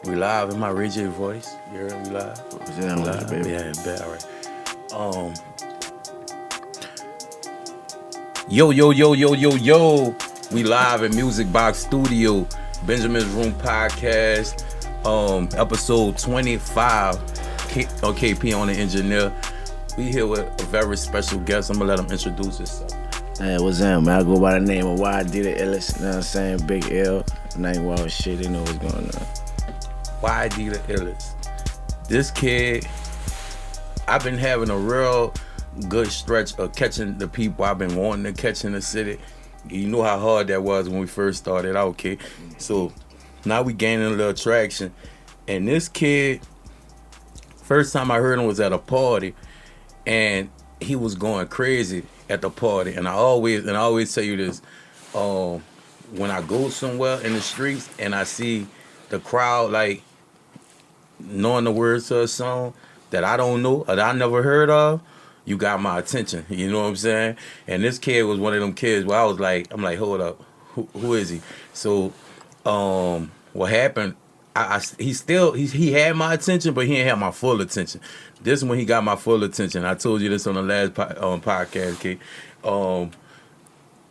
We live in my Ray J voice. You heard we live? Yeah, We live, baby. Yeah, bet. All right. Yo. We live in Music Box Studio, Benjimanzroom podcast, episode 25. KP on the engineer. We here with a very special guest. I'm gonna let him introduce himself. Hey, what's up, man? I go by the name of Why I Did It, Illest. You know what I'm saying? Big L. Name wild shit. They know what's going on. Why I Did It, Illest. This kid, I've been having a real good stretch of catching the people I've been wanting to catch in the city. You know how hard that was when we first started out, okay? So now we gaining a little traction. And this kid, first time I heard him was at a party, and he was going crazy at the party. And I always tell you this, when I go somewhere in the streets and I see the crowd like knowing the words to a song that I don't know or that I never heard of, you got my attention. You know what I'm saying? And this kid was one of them kids where I'm like, hold up, who is he? So, what happened? He had my attention, but he didn't have my full attention. This one he got my full attention. I told you this on the last podcast, okay?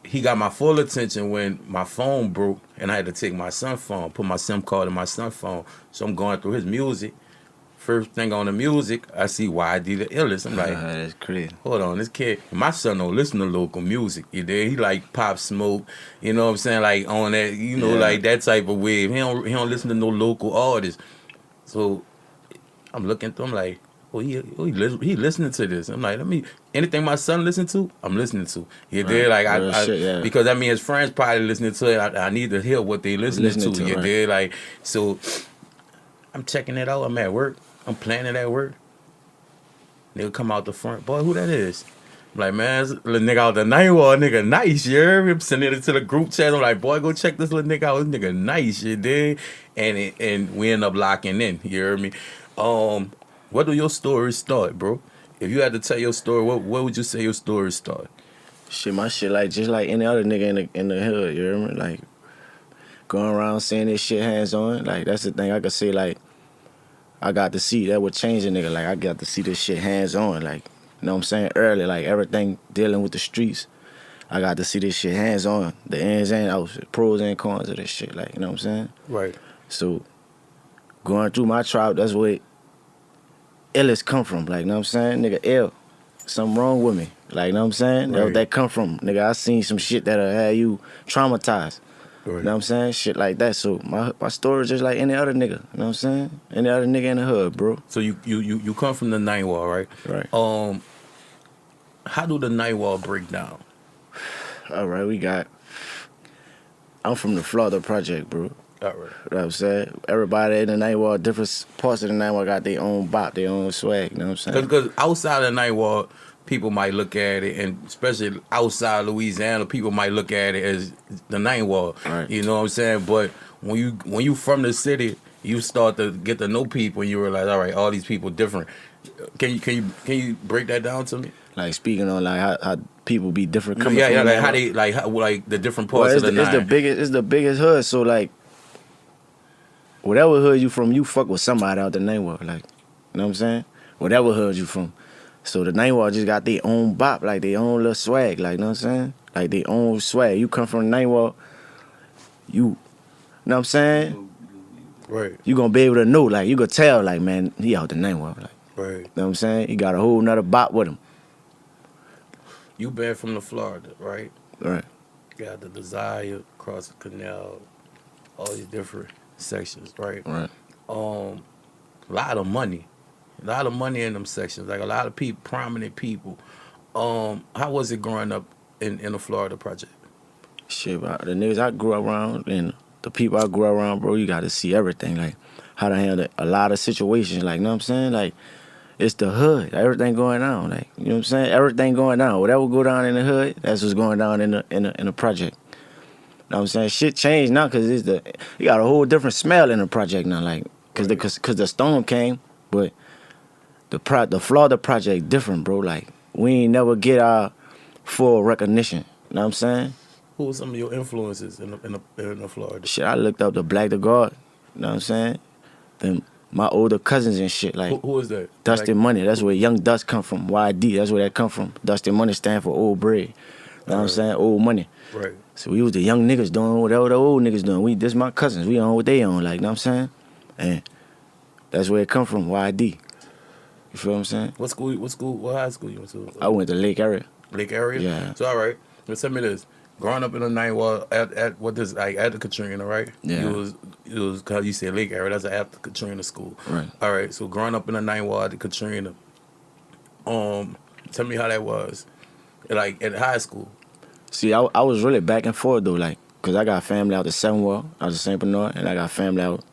He got my full attention when my phone broke and I had to take my son's phone, put my SIM card in my son's phone. So I'm going through his music. First thing on the music, I see Why I Did It, Illest. I'm like, That's crazy. hold on, this kid, my son don't listen to local music. You dig? He like Pop Smoke, you know what I'm saying? Like on that, like that type of wave. He don't listen to no local artists. So I'm looking through, I'm like, he listening to this. I'm like, anything my son listen to, I'm listening to. You dig? Like because I mean his friends probably listening to it. I need to hear what they listening to. You dig? Like, so I'm checking it out. I'm at work. I'm planning at work. Nigga come out the front. Boy, who that is? I'm like, man, this little nigga out the night wall, nigga nice, you heard me? I'm sending it to the group chat. I'm like, boy, go check this little nigga out. This nigga nice, you dig? And we end up locking in, you heard me? Where do your stories start, bro? If you had to tell your story, where would you say your story start? Shit, my shit like just like any other nigga in the hood, you hear me? Like going around saying this shit hands on. Like that's the thing I could say, like I got to see that would change a nigga. Like I got to see this shit hands on. Like, you know what I'm saying? Early, like everything dealing with the streets. I got to see this shit hands on. The ins and outs, pros and cons of this shit. Like, you know what I'm saying? Right. So going through my tribe, that's where Illest come from. Like, you know what I'm saying? Nigga, L, something wrong with me. Like, you know what I'm saying? Right. That come from. Nigga, I seen some shit that'll have you traumatized. Right. You know what I'm saying? Shit like that. So my story is just like any other nigga. You know what I'm saying? Any other nigga in the hood, bro. So you come from the night wall, right? Right. How do the night wall break down? All right, I'm from the Florida project, bro. All right. You know what I'm saying? Everybody in the night wall, different parts of the night wall got their own bop, their own swag. You know what I'm saying? Because outside of the night wall, people might look at it, and especially outside Louisiana, people might look at it as the night wall. Right. You know what I'm saying? But when you from the city, you start to get to know people, and you realize, all right, all these people different. Can you break that down to me? Like speaking on like how people be different. Coming from like how they like the different parts of the night. It's the biggest hood. So like, whatever hood you from, you fuck with somebody out the night wall. Like, you know what I'm saying? Whatever hood you from. So the night wall just got their own bop, like their own little swag, like, you know what I'm saying? Like their own swag. You come from the night wall, you know what I'm saying? Right. You gonna be able to know, like, you gonna tell, like, man, he out the night wall, like. Right. You know what I'm saying? He got a whole nother bop with him. You been from the Florida, right? Right. Got the Desire, across the canal, all these different sections, right? Right. A lot of money in them sections. Like a lot of people, prominent people. How was it growing up in the Florida project? Shit, bro, the niggas I grew around and the people I grew around, bro, you got to see everything, like how to handle a lot of situations, like, you know what I'm saying? Like, it's the hood, everything going on, like, you know what I'm saying? Everything going down, whatever go down in the hood, that's what's going down in the project. You know what I'm saying? Shit changed now because you got a whole different smell in the project now, like, because the storm came, but the Florida project different, bro. Like, we ain't never get our full recognition. You know what I'm saying? Who were some of your influences in the Florida? Shit, I looked up the Black the God. You know what I'm saying? Then my older cousins and shit, like Who is that? Dustin Like, Money. That's where Young Dust come from. YD. That's where that come from. Dustin Money stand for old bread. You know what I'm saying? Old money. Right. So we was the young niggas doing whatever the old niggas doing. This my cousins. We on what they on. Like, you know what I'm saying? And that's where it come from. YD. You feel what I'm saying? What high school you went to? I went to Lake area. Lake area? Yeah. So all right. Let's tell me this. Growing up in the ninth ward at what this like after Katrina, right? Yeah. It was cause you said Lake area, that's after Katrina school. Right. All right, so growing up in the ninth ward at Katrina, tell me how that was. Like at high school. See, I was really back and forth though, like, cause I got family out the 7th ward, out the St. Bernard, and I got family out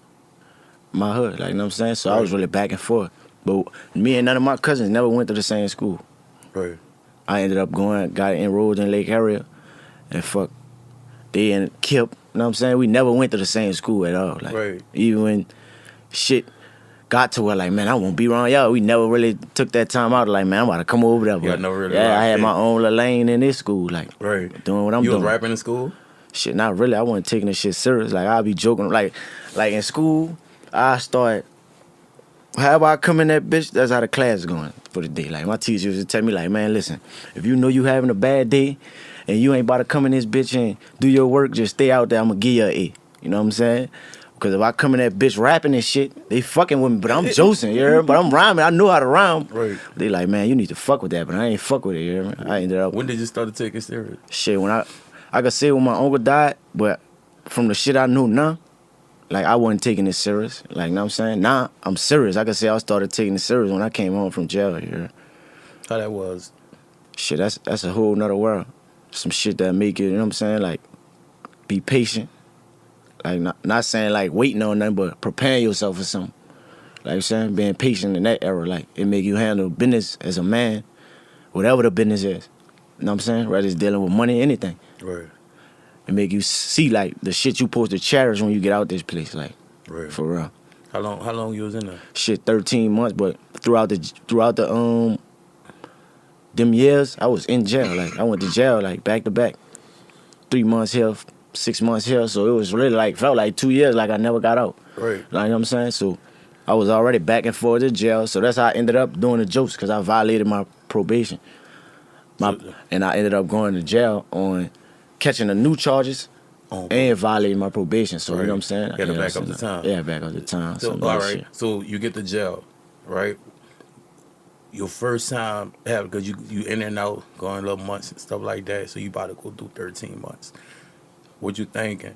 my hood, like, you know what I'm saying? So I was really back and forth. But me and none of my cousins never went to the same school. Right. I ended up got enrolled in Lake area, and fuck, they and Kip, you know what I'm saying? We never went to the same school at all. Like, Right. even when shit got to where, like, man, I won't be around y'all. We never really took that time out. Like, man, I'm about to come over there. But never really I had locked my in. own little lane in this school, like, Right. doing what I'm You doing. was rapping in school? Shit, not really. I wasn't taking this shit serious. Like, I'll be joking. Like in school, I start, however I come in that bitch, that's how the class is going for the day. Like, my teacher used to tell me, like, man, listen, if you know you having a bad day and you ain't about to come in this bitch and do your work, just stay out there. I'm going to give you an A. You know what I'm saying? Because if I come in that bitch rapping and shit, they fucking with me, but I'm joking, you hear me? But I'm rhyming. I know how to rhyme. Right. They like, man, you need to fuck with that, but I ain't fuck with it, you hear me? I ended up... When did you start to take it serious? Shit, when I could say when my uncle died, but from the shit I knew now, like, I wasn't taking it serious. Like, you know what I'm saying? Now, I'm serious. I could say I started taking it serious when I came home from jail, you hear? How that was? Shit, that's a whole nother world. Some shit that make you know what I'm saying? Like, be patient. Like, not saying, like, waiting on nothing, but preparing yourself for something. Like I'm saying? Being patient in that era. Like, it make you handle business as a man, whatever the business is. You know what I'm saying? Whether it's dealing with money, anything. Right. It make you see, like, the shit you supposed to cherish when you get out this place. Like, Right. for real. How long you was in there? Shit, 13 months, but throughout the them years, I was in jail. Like, I went to jail, like, back to back. 3 months here, 6 months here. So it was really, like, felt like 2 years, like I never got out. Right. Like, you know what I'm saying? So I was already back and forth to jail. So that's how I ended up doing the jokes, because I violated my probation. And I ended up going to jail on catching the new charges and violating my probation. So, you know what I'm saying? You had to back up the time. Yeah, back up the time. So, all right. Shit. So you get to jail, right? Your first time, because you in and out, going little months and stuff like that. So you about to go through 13 months. What you thinking?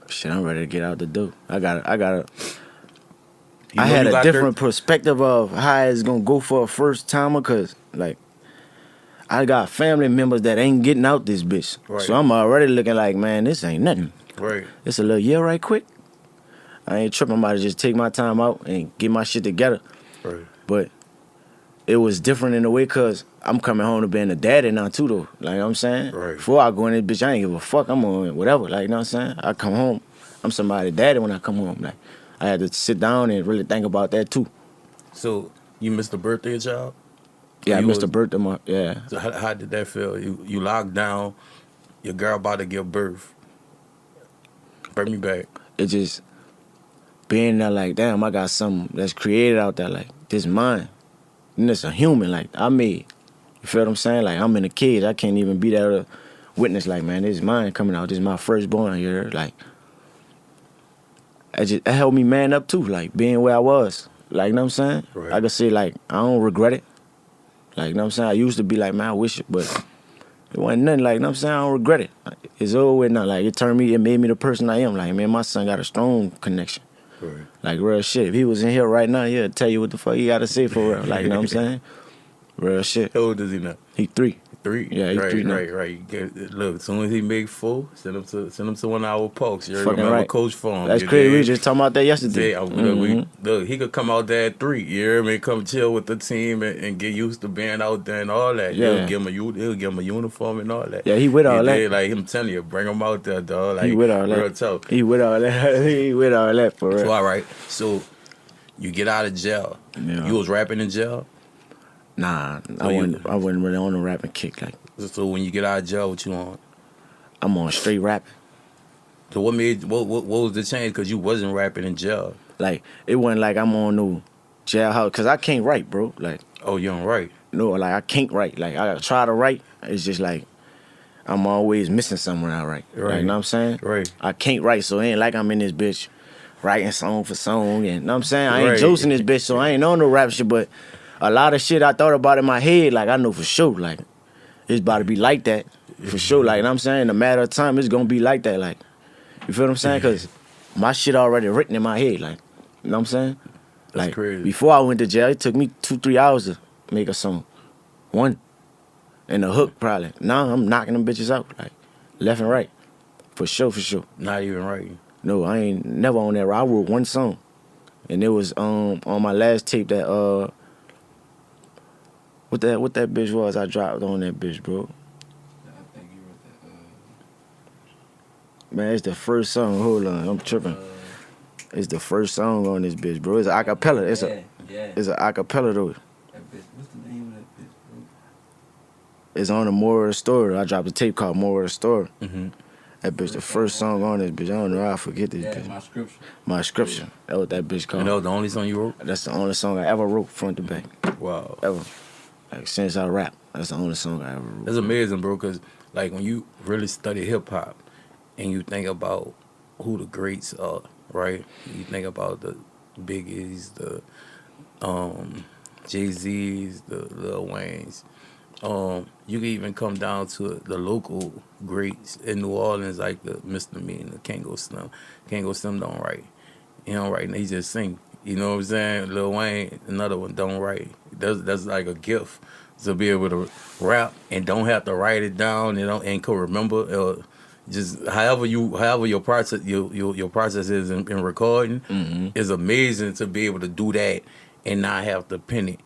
Shit, I'm ready to get out the door. I had a different perspective of how it's gonna go for a first timer, cause like I got family members that ain't getting out this bitch. Right. So I'm already looking like, man, this ain't nothing. Right. It's a little year right quick. I ain't tripping. I'm about to just take my time out and get my shit together. Right. But it was different in a way, cause I'm coming home to being a daddy now too, though. Like, you know what I'm saying? Right. Before I go in this bitch, I ain't give a fuck. I'm on whatever. Like, you know what I'm saying? I come home, I'm somebody's daddy when I come home. Like, I had to sit down and really think about that too. So you missed the birthday of child? Yeah, I missed the birthday. Yeah. So how did that feel? You locked down, your girl about to give birth. Bring me back. It just being there like, damn, I got something that's created out there, like, this mine. And it's a human, like, I made. You feel what I'm saying? Like, I'm in a cage. I can't even be there to witness, like, man, this is mine coming out. This is my firstborn here. Like, it helped me man up too, like, being where I was. Like, you know what I'm saying? Right. I could say, like, I don't regret it. Like, you know what I'm saying? I used to be like, man, I wish it, but it wasn't nothing. Like, you know what I'm saying? I don't regret it. It's over with now. Like, it made me the person I am. Like, man, my son got a strong connection. Right. Like, real shit. If he was in here right now, he'll tell you what the fuck he got to say for real. Like, you know what I'm saying? Real shit. How old is he now? He 3. 3? Yeah, he 3 now. Right. Look, as soon as he make 4, send him to one of our pokes. You Fucking remember right. Coach Farm. That's crazy. We was just talking about that yesterday. Yeah, look, he could come out there at 3. You hear me? Come chill with the team and get used to being out there and all that. Yeah. He'll give him a uniform and all that. Yeah, he with all that. Did, like him telling you, bring him out there, dog. Like, He with all real that. tough. He with all that. He with all that for real. So, all right. So you get out of jail. Yeah. You was rapping in jail. Nah, I wasn't really on the rapping kick. Like, So when you get out of jail, what you on? I'm on straight rapping. So what was the change? Because you wasn't rapping in jail. Like, it wasn't like I'm on no jailhouse, cause I can't write, bro. Like, Oh, you don't write. no, like I can't write. Like I try to write, it's just like I'm always missing something when I write. Right. Like, you know what I'm saying? Right. I can't write, so it ain't like I'm in this bitch writing song for song, and you know what I'm saying? I ain't Right. juicing this bitch, so I ain't on no rap shit, but a lot of shit I thought about in my head, like I know for sure, like it's about to be like that. For sure, like, you know what I'm saying? In a matter of time, it's gonna be like that, like, you feel what I'm saying? Cause my shit already written in my head, like, you know what I'm saying? That's Like, crazy. before I went to jail, it took me 2-3 hours to make a song. One. And the hook probably. Now I'm knocking them bitches out, like, left and right. For sure, for sure. Not even writing. No, I ain't never on that. I wrote one song. And it was on my last tape that what that bitch was I dropped on that bitch, bro. I think you wrote that. Man, it's the first song. Hold on, I'm tripping. It's the first song on this bitch, bro. It's an acapella. It's yeah. an acapella though. That bitch. What's the name of that bitch, bro? It's on the Moral of the Story. I dropped a tape called Moral of the Story. Mm-hmm. That bitch, the first song on this bitch. I don't know how I forget this Yeah, bitch. my scripture. My Scripture. That what that bitch called. And that was the only song you wrote? That's the only song I ever wrote front to back. Wow. Ever. Like, since I rap, that's the only song I ever wrote. That's amazing, bro, because, like, when you really study hip-hop and you think about who the greats are, right? You think about the Biggies, the Jay-Z's, the Lil Wayne's. You can even come down to the local greats in New Orleans, like the Mr. Mean, the Kango Slim. Kango Slim don't write. He don't write, he just sing. You know what I'm saying? Lil Wayne, another one, don't write. That's like a gift to be able to rap and don't have to write it down and can remember. Just however your process your process is in recording is amazing to be able to do that and not have to pen it.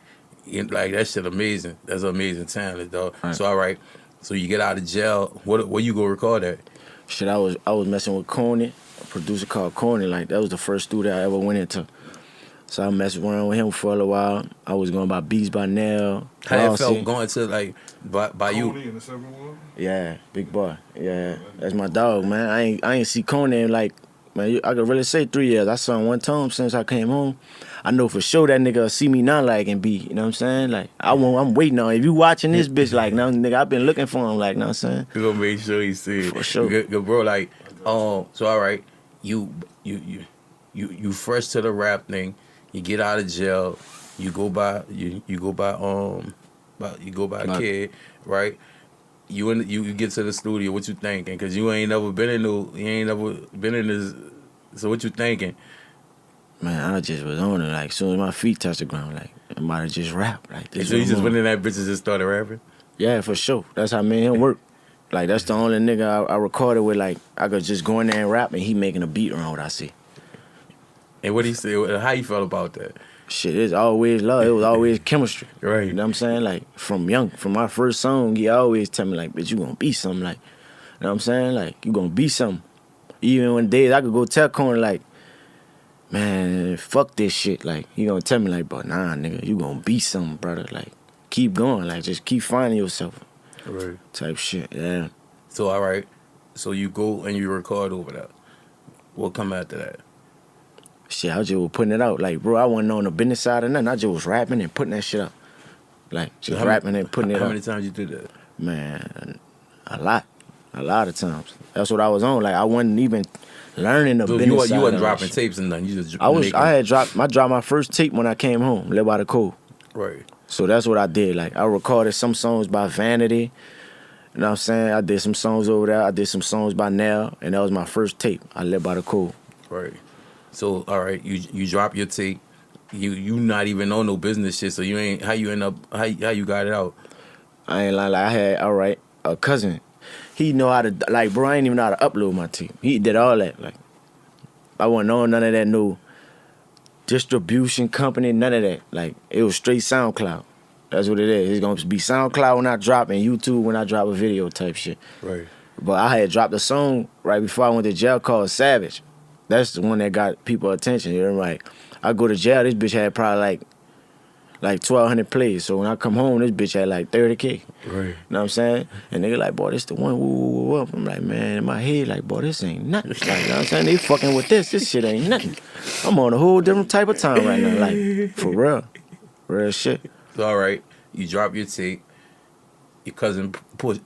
Like, that shit amazing. That's amazing talent, dog. Right. So all right, so you get out of jail. Where you go record at? Shit, I was messing with Corny, a producer called Corny. Like, that was the first studio I ever went into. So I messed around with him for a little while. I was going by Beats by Nell. How it felt going to, like, by you? Coney in the 7-1? Yeah, big boy. Yeah, that's my dog, man. I ain't see Corny in, like, man, I could really say 3 years. I saw him one time since I came home. I know for sure that nigga see me now, like, and be, you know what I'm saying? Like, I'm waiting on, if you watching this bitch, like, now, nigga, I've been looking for him, like, you know what I'm saying? You gonna make sure you see it. For sure. Good, bro, like, so all right, you fresh to the rap thing. You get out of jail. You go by a kid, right? You get to the studio. What you thinking? Cause you ain't never been in this. So what you thinking? Man, I just was on it, like, as soon as my feet touched the ground, like, I might have just rap, like, this. So you what just I'm went on. in that bitch and just started rapping? Yeah, for sure. That's how me and him work. Like, that's the only nigga I recorded with, like, I could just go in there and rap, and he making a beat around what I see. And what he said? How you felt about that? Shit, it's always love. It was always chemistry. Right. You know what I'm saying? Like, from my first song, he always tell me, like, bitch, you gonna be something. Like, you know what I'm saying? Like, you gonna be something. Even when days I could go tell Corner, like, man, fuck this shit. Like, he gonna tell me, like, but nah, nigga, you gonna be something, brother. Like, keep going. Like, just keep finding yourself. Right. Type shit, yeah. So all right. So you go and you record over that. What come after that? Shit, I just was putting it out. Like, bro, I wasn't on the business side or nothing. I just was rapping and putting that shit out. Like, just rapping and putting it How out. many times you did that? Man, a lot of times. That's what I was on. Like, I wasn't even learning the So business you side wasn't of dropping shit. tapes and nothing. You just I dropped my first tape when I came home, Live by the Code. Right. So that's what I did. Like, I recorded some songs by Vanity. You know what I'm saying? I did some songs over there. I did some songs by Nell, and that was my first tape. I Live by the Code. Right. So all right, you drop your tape. You not even on no business shit. So you ain't how you got it out. I ain't lying. Like, I had a cousin. He know how to, like, bro, I ain't even know how to upload my tape. He did all that. Like, I wasn't on none of that no distribution company, none of that. Like, it was straight SoundCloud. That's what it is. It's gonna be SoundCloud when I drop and YouTube when I drop a video type shit. Right. But I had dropped a song right before I went to jail called Savage. That's the one that got people attention. You know, like, I go to jail, this bitch had probably like 1,200 plays. So when I come home, this bitch had like 30K. Right. You know what I'm saying? And nigga like, boy, this the one. Woo, woo, woo. I'm like, man, in my head, like, boy, this ain't nothing. Like, you know what I'm saying? They fucking with this. This shit ain't nothing. I'm on a whole different type of time right now. Like, for real. Real shit. So, all right, you drop your tape. Your cousin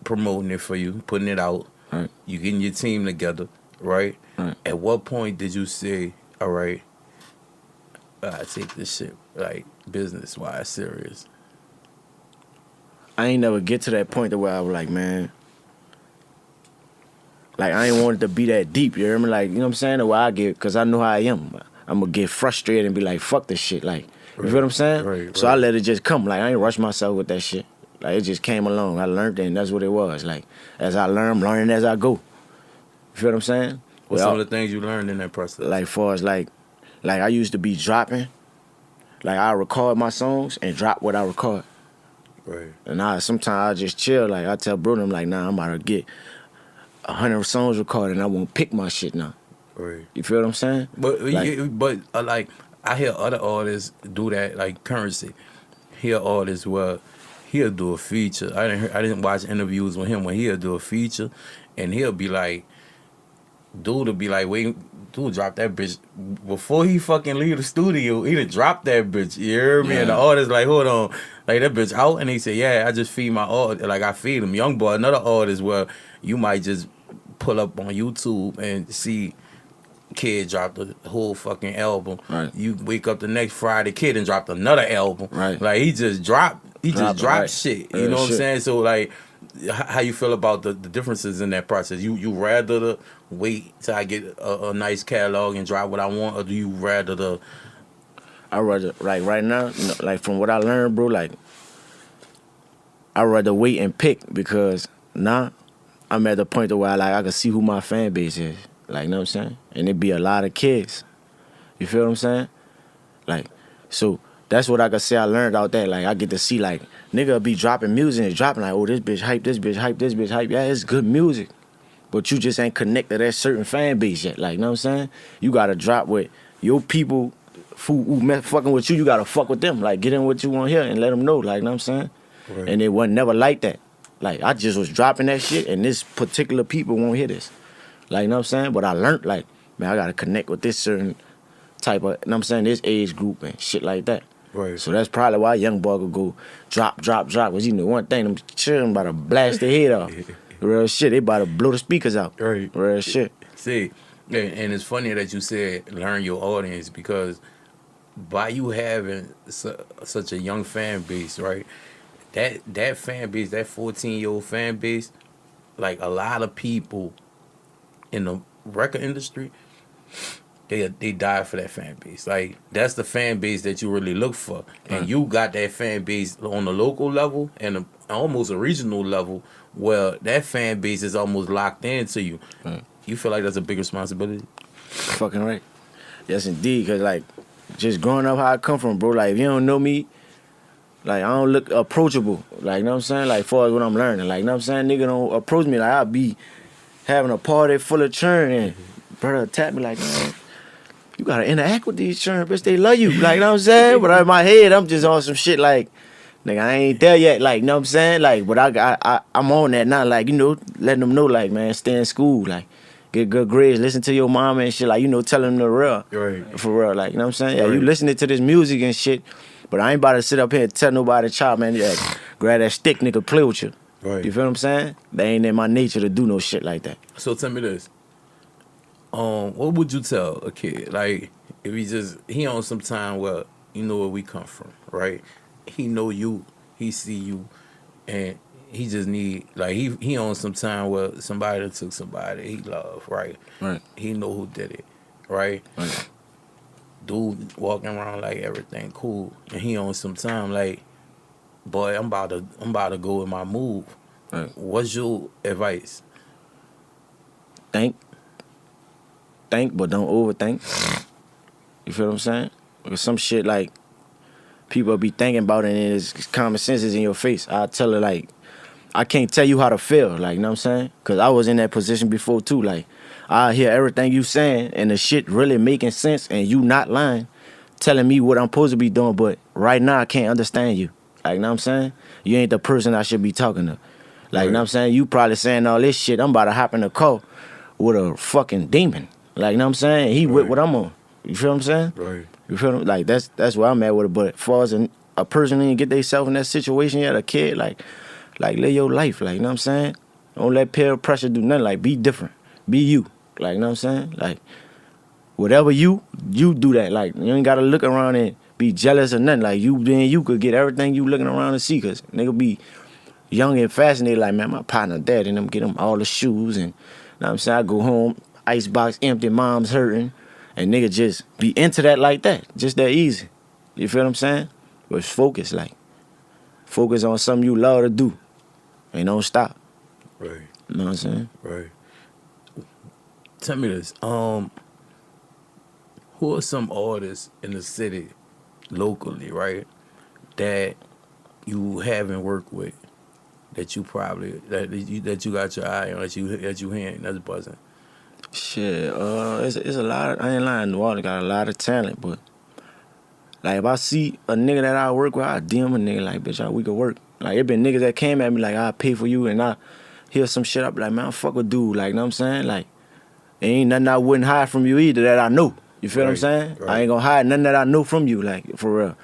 promoting it for you, putting it out. Right. You getting your team together, right? Right. At what point did you say, all right, I take this shit, like, business-wise serious? I ain't never get to that point to where I was like, man, like, I ain't want it to be that deep, you hear me? Like, you know what I'm saying? The way I get, because I know how I am. I'm going to get frustrated and be like, fuck this shit. Like, you feel what I'm saying? Right, so I let it just come. Like, I ain't rush myself with that shit. Like, it just came along. I learned it, and that's what it was. Like, as I learn, I'm learning as I go. You feel what I'm saying? What's some of the things you learned in that process? Like, far as, like I used to be dropping. Like, I record my songs and drop what I record. Right. And sometimes I just chill. Like, I tell Bruno, I'm like, nah, I'm about to get 100 songs recorded, and I won't pick my shit now. Right. You feel what I'm saying? But, Like- like, I hear other artists do that, like Currency. Hear artists where he'll do a feature. I didn't watch interviews with him when he'll do a feature, and he'll be like, dude will be like, wait, dude drop that bitch before he fucking leave the studio. He done dropped that bitch. You hear me? Yeah. And the artist like, hold on, like that bitch out, and he said, yeah, I just feed my art, like I feed him. Young boy, another artist where you might just pull up on YouTube and see Kid dropped the whole fucking album. Right. You wake up the next Friday, Kid and dropped another album. Right. Like he just dropped Dropped, right. shit. Real You know what I'm shit. saying? So like, how you feel about the differences in that process? You rather the wait till I get a nice catalog and drop what I want, or do you rather the I rather, like, right now, you know, like, from what I learned, bro, like, I rather wait and pick because now I'm at the point where I can see who my fan base is. Like, you know what I'm saying? And it be a lot of kids. You feel what I'm saying? Like, so that's what I can say I learned out there. Like, I get to see, like, nigga be dropping music and dropping, like, oh, this bitch hype, this bitch hype, this bitch hype. Yeah, it's good music. But you just ain't connected to that certain fan base yet. Like, you know what I'm saying? You got to drop with your people who fucking with you got to fuck with them. Like, get in what you want here and let them know. Like, you know what I'm saying? Right. And it wasn't never like that. Like, I just was dropping that shit, and this particular people won't hear this. Like, you know what I'm saying? But I learned, like, man, I got to connect with this certain type of, you know what I'm saying, this age group and shit like that. Right. So that's probably why young boy could go drop. Because, you know, one thing, them children about to blast their head off. Real shit. They about to blow the speakers out. Right. Real shit. See, and it's funny that you said learn your audience, because by you having such a young fan base, right? That fan base, that 14-year-old fan base, like a lot of people in the record industry, they die for that fan base. Like, that's the fan base that you really look for. And you got that fan base on the local level and almost a regional level where that fan base is almost locked into you. You feel like that's a big responsibility? Fucking right. Yes, indeed. Because, like, just growing up how I come from, bro, like, if you don't know me, like, I don't look approachable. Like, you know what I'm saying? Like, far as what I'm learning. Like, you know what I'm saying? Nigga don't approach me. Like, I'll be having a party full of churn and brother tap me like, man, you gotta interact with these churn, bitch. They love you. Like, you know what I'm saying? But in my head, I'm just on some shit like, nigga, I ain't there yet. Like, you know what I'm saying? Like, but I'm on that now. Like, you know, letting them know, like, man, stay in school. Like, get good grades, listen to your mama and shit. Like, you know, telling them the real. Right. For real. Like, you know what I'm saying? Yeah, Right. you listening to this music and shit, but I ain't about to sit up here and tell nobody, child, man, yeah, grab that stick, nigga, play with you. Right. You feel what I'm saying? That ain't in my nature to do no shit like that. So tell me this. What would you tell a kid? Like, if he on some time where you know where we come from, right? He know you, he see you, and he just need, like, he on some time where somebody that took somebody he love, right? Right. He know who did it, right? Right. Dude walking around like everything cool, and he on some time like, boy, I'm about to go with my move. Right. What's your advice? Think, but don't overthink. You feel what I'm saying? Because some shit, like, people be thinking about it and it's common sense is in your face. I tell her, like, I can't tell you how to feel, like, you know what I'm saying? Because I was in that position before, too. Like, I hear everything you saying and the shit really making sense and you not lying. telling me what I'm supposed to be doing, but right now I can't understand you. Like, know what I'm saying? You ain't the person I should be talking to. Like, know what I'm saying? You probably saying all this shit. I'm about to hop in the car with a fucking demon. Like, know what I'm saying? He with what I'm on. You feel what I'm saying? Right. You feel me? Like, that's where I'm at with it. But as far as a person didn't get themselves in that situation yet, a kid, like live your life. Like, you know what I'm saying? Don't let peer pressure do nothing. Like, be different. Be you. Like, you know what I'm saying? Like, whatever you do that. Like, you ain't gotta look around and be jealous or nothing. Like, you could get everything you looking around and see. Cause nigga be young and fascinated. Like, man, my partner dead, and them get him all the shoes. And, you know what I'm saying? I go home, icebox empty, mom's hurting. And nigga just be into that like that. Just that easy. You feel what I'm saying? But focus, like. Focus on something you love to do. And don't stop. Right. You know what I'm saying? Right. Tell me this. Who are some artists in the city, locally, right, that you haven't worked with, that you probably that you got your eye on, that you hearing that's buzzing? Shit, it's a lot of, I ain't lying, New Orleans got a lot of talent, but like if I see a nigga that I work with, I DM a nigga like, bitch, we could work. Like it been niggas that came at me like, I'll pay for you, and I hear some shit, I be like, man, fuck with dude, like, know what I'm saying? Like, ain't nothing I wouldn't hide from you either that I know. You feel what I'm saying? Right. I ain't gonna hide nothing that I know from you, like, for real.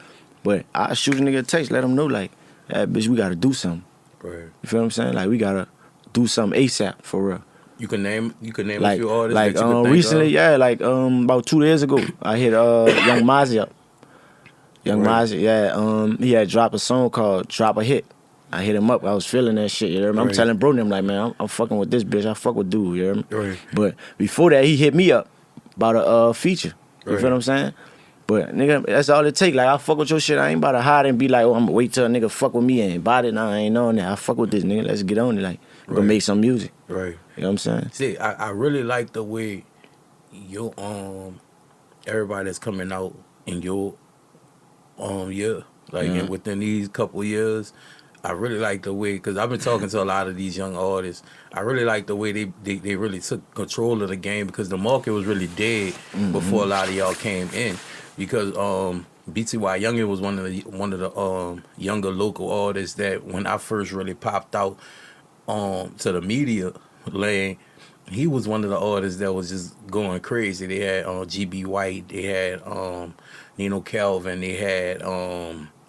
But I shoot a nigga a text, let him know, like, yeah, bitch, we gotta do something. Right. You feel what I'm saying? Like, we gotta do something ASAP, for real. You can name Like, a few artists like that you could think recently, of? yeah, like about 2 days ago, I hit Young Mozzie up. Young Mozzie, yeah, he had dropped a song called Drop a Hit. I hit him up. I was feeling that shit. You know what I mean? I'm telling bro them like, man, I'm fucking with this bitch. I fuck with dude. You know what I mean? Right. But before that, he hit me up about a feature. You feel what I'm saying? But nigga, that's all it take. Like I fuck with your shit. I ain't about to hide and be like, oh, I'm gonna wait till a nigga fuck with me and body. Nah, I ain't on that. I fuck with this nigga. Let's get on it. Like we gonna make some music. Right. You know what I'm saying? See, I really like the way you everybody that's coming out in your year, like and within these couple years. I really like the way, because I've been talking to a lot of these young artists. I really like the way they really took control of the game, because the market was really dead before a lot of y'all came in. Because BTY Youngin was one of the younger local artists that when I first really popped out to the media lane, he was one of the artists that was just going crazy. They had GB White, they had Nino Calvin, they had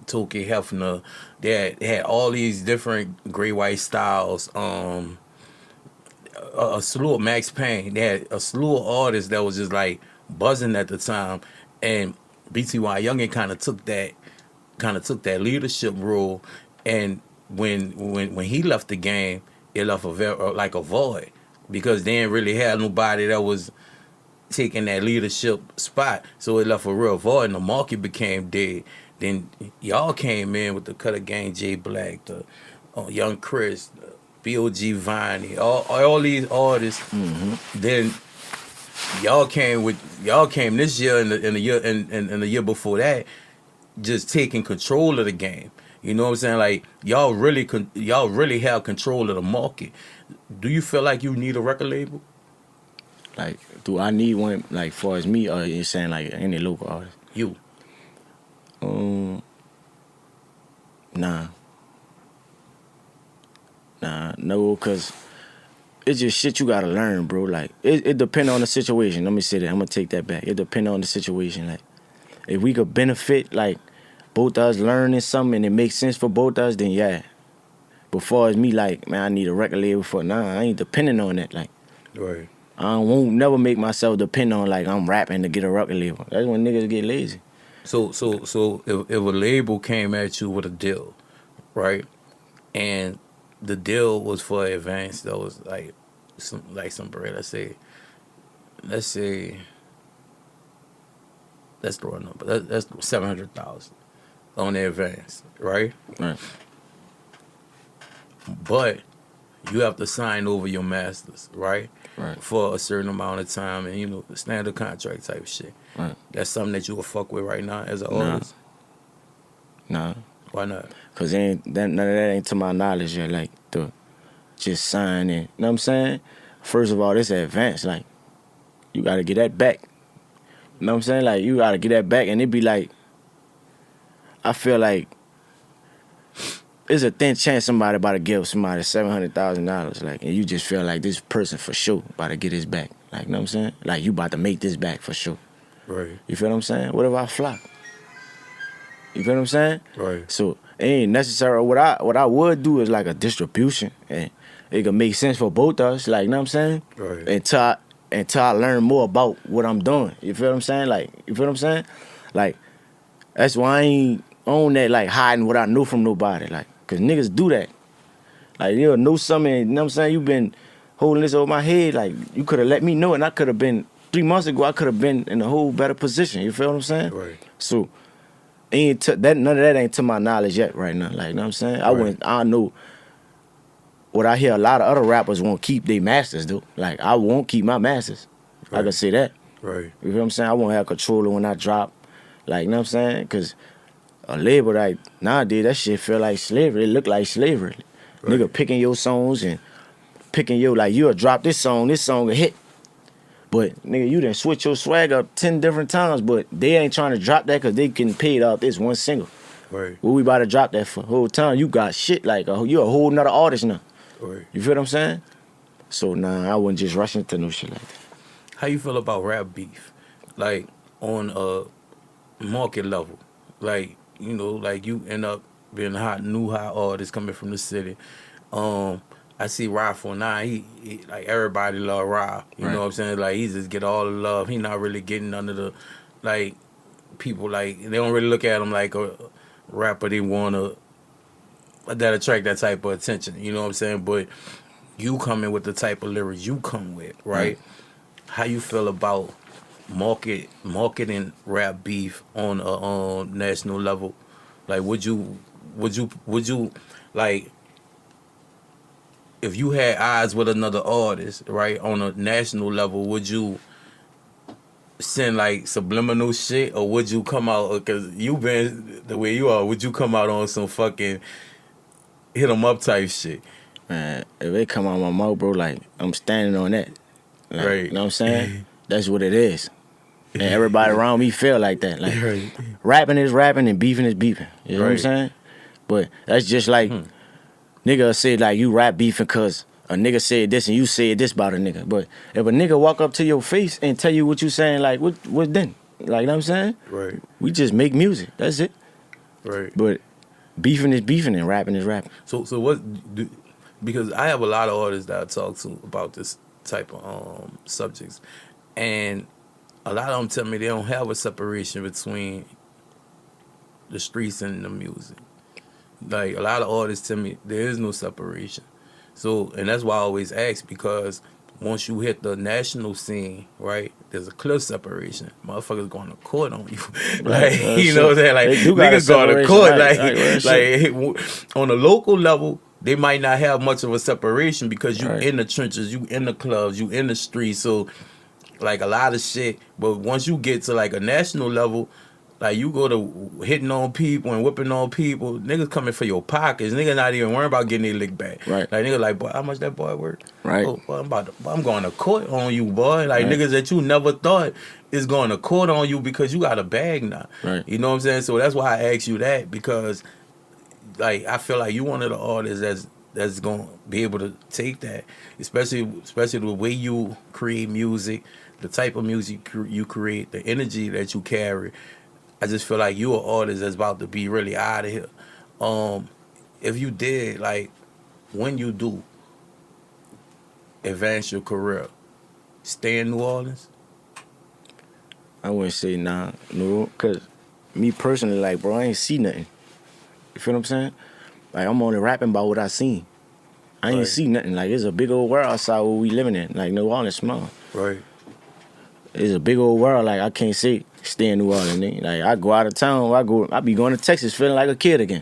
Toki Hefner. They had all these different Gray White styles. A slew of Max Payne. They had a slew of artists that was just like buzzing at the time. And BTY Youngin kind of took that leadership role. And when he left the game, it left like a void, because they didn't really have nobody that was taking that leadership spot. So it left a real void, and the market became dead. Then y'all came in with the Cutter Gang, J Black, the Young Chris, B.O.G. Viney, all these artists. Then y'all came this year and the year before that, just taking control of the game. You know what I'm saying? Like y'all really have control of the market. Do you feel like you need a record label? Like, do I need one, like, far as me, or you saying like any local artist? You. No, cause it's just shit you gotta learn, bro. Like it depend on the situation. Let me say that. I'm gonna take that back. It depend on the situation. Like if we could benefit, like both of us learning something and it makes sense for both of us, then yeah. But far as me, like, man, I need a record label for, I ain't depending on that. Like, Right. I won't never make myself depend on like I'm rapping to get a record label. That's when niggas get lazy. So if a label came at you with a deal, right, and the deal was for advance, that was like some bread. Let's say, let's throw a number. That's 700,000 on the advance, right? Right. But you have to sign over your masters, right? Right. For a certain amount of time, and the standard contract type shit. Right. That's something that you will fuck with right now as an Nah. artist. Nah. Why not? Cause none of that ain't to my knowledge yet. Like the just sign in. You know what I'm saying? First of all, this advance. Like you gotta get that back. You know what I'm saying? Like, you gotta get that back, and it be like, I feel like there's a thin chance somebody about to give somebody $700,000, like, and you just feel like this person for sure about to get his back. Like, you know what I'm saying? Like, you about to make this back for sure. Right. You feel what I'm saying? What if I flop? You feel what I'm saying? Right. So it ain't necessary. What I would do is like a distribution, and it could make sense for both of us. Like, you know what I'm saying? Right. Until I learn more about what I'm doing. You feel what I'm saying? Like, you feel what I'm saying? Like, that's why I ain't on that, like, hiding what I know from nobody. Like, cause niggas do that. Like, you'll know something, you know what I'm saying? You been holding this over my head. Like, you could have let me know, and I could have been 3 months ago. I could have been in a whole better position. You feel what I'm saying? Right. So none of that ain't to my knowledge yet right now. Like, you know what I'm saying? Right. I know what I hear a lot of other rappers won't keep their masters though. Like, I won't keep my masters. I Right. can say that. Right. You feel what I'm saying? I won't have control when I drop. Like, you know what I'm saying? Cause a label like nowadays, that shit feel like slavery. It look like slavery. Right. Nigga picking your songs and picking your, like, you'll drop this song a hit. But nigga, you done switch your swag up 10 different times, but they ain't trying to drop that because they can pay it off this one single. Right. What we about to drop that for? Whole time you got shit like you a whole nother artist now. Right. You feel what I'm saying? So nah, I wouldn't just rush into no shit like that. How you feel about rap beef? Like, on a market level. Like, you know, like, you end up being a new hot artist coming from the city. I see Rob 49, he like, everybody love Rob. You know what I'm saying? Like, he just get all the love. He not really getting under the, like, people, like, they don't really look at him like a rapper they wanna, that attract that type of attention. You know what I'm saying? But you come in with the type of lyrics you come with, right? How you feel about marketing rap beef on a national level? Like, would you like, if you had eyes with another artist, right, on a national level, would you send like subliminal shit, or would you come out, because you been the way you are, would you come out on some fucking hit 'em up type shit? Man, if it come out my mouth, bro, like, I'm standing on that. Like, Right. you know what I'm saying? That's what it is. And everybody around me feel like that. Like, Right. rapping is rapping and beefing is beefing. You know what I'm Right. saying? But that's just like, nigga said, like, you rap beefing because a nigga said this and you said this about a nigga. But if a nigga walk up to your face and tell you what you saying, like, what then? Like, you know what I'm saying? Right. We just make music. That's it. Right. But beefing is beefing and rapping is rapping. So because I have a lot of artists that I talk to about this type of subjects, and a lot of them tell me they don't have a separation between the streets and the music. Like, a lot of artists tell me there is no separation. So, and that's why I always ask, because once you hit the national scene, right, there's a clear separation. Motherfuckers going to court on you. Like, you know what I'm saying? Like, They do got a niggas going to separation, court. right, On a local level, they might not have much of a separation because you Right. in the trenches, you in the clubs, you in the streets. So, like, a lot of shit. But once you get to, like, a national level, like, you go to hitting on people and whipping on people, niggas coming for your pockets. Niggas not even worrying about getting their lick back. Right. Like, niggas like, boy, how much that boy worth? Right. Oh, boy, I'm going to court on you, boy. Like, Right. niggas that you never thought is going to court on you because you got a bag now. Right. You know what I'm saying? So that's why I asked you that, because, like, I feel like you one of the artists that's gonna be able to take that, especially the way you create music, the type of music you create, the energy that you carry. I just feel like you an artist that's about to be really out of here. If you did, like, when you do advance your career, stay in New Orleans? I wouldn't say nah, no, because me personally, like, bro, I ain't see nothing. You feel what I'm saying? Like, I'm only rapping about what I seen. I ain't Right. see nothing. Like, it's a big old world outside where we living in. Like, New Orleans small. Right. It's a big old world. Like, I can't say stay in New Orleans, nigga. Like, I go out of town, I be going to Texas feeling like a kid again.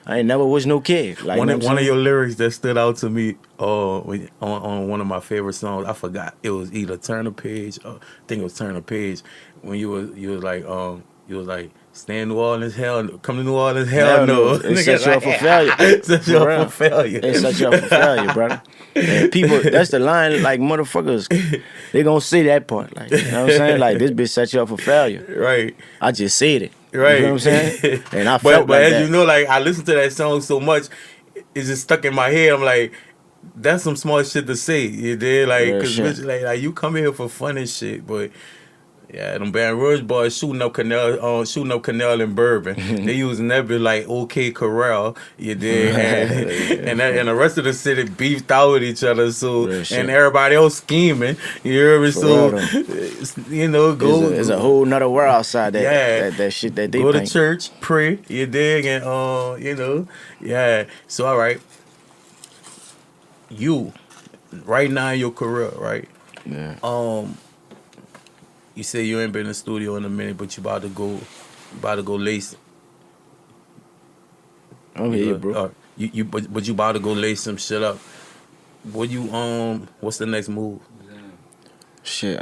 I ain't never was no kid. Like, One you know of what I'm saying? your lyrics that stood out to me on one of my favorite songs, I forgot. It was either Turn a Page, or I think it was Turn a Page, when you was like, Stay in New Orleans, hell no. Come to New Orleans, hell no. It set you up for failure. Set you up for failure. It set you up for failure, brother. And people, that's the line, like, motherfuckers, they gonna say that part. Like, you know what I'm saying? Like, this bitch set you up for failure. Right. I just said it. Right. You know what I'm saying? And I but felt like as that. you know, like, I listened to that song so much, it's just stuck in my head. I'm like, that's some smart shit to say. You did? Like, Real because shit. like, you come here for fun and shit, but yeah, them Baton Rouge boys shooting up Canal and Bourbon. They using that bit like OK Corral, you did, and the rest of the city beefed out with each other. So Real shit. and everybody else scheming. You hear me? For So real, you know, go. There's a whole nother world outside that Yeah. that shit that they Go to think. church, pray, you dig, and you know, yeah. So all right, you right now in your career, right? Yeah. You say you ain't been in the studio in a minute, but you about to go lace. I'm here, bro. But you about to go lace some shit up. What's the next move? Shit.